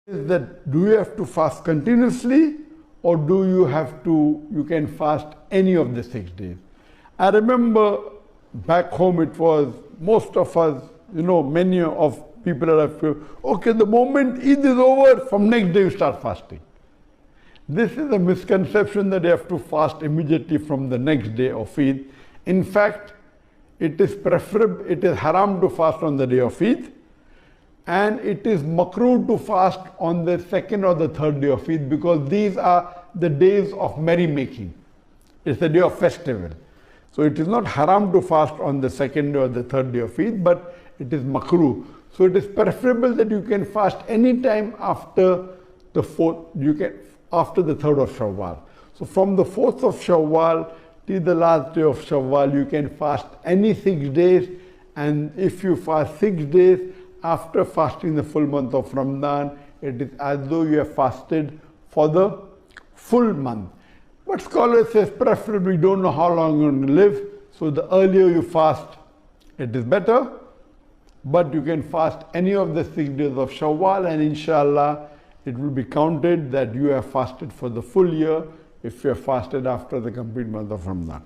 Is that do you have to fast continuously, or do you can fast any of the 6 days? I remember back home it was most of us, many of people that have feel, okay, the moment Eid is over, from next day you start fasting. This is a misconception that you have to fast immediately from the next day of Eid. In fact, it is preferable, it is haram to fast on the day of Eid, and it is makruh to fast on the second or the third day of Eid, because these are the days of merrymaking. It's the day of festival. So it is not haram to fast on the second day or the third day of Eid, but it is makruh. So it is preferable that you can fast any time after the after the 3rd of Shawwal. So from the 4th of Shawwal till the last day of Shawwal, you can fast any 6 days. And if you fast 6 days after fasting the full month of Ramadan, it is as though you have fasted for the full month. But scholars say preferably you don't know how long you're going to live, so the earlier you fast, it is better. But you can fast any of the 6 days of Shawwal, and inshallah it will be counted that you have fasted for the full year if you have fasted after the complete month of Ramadan.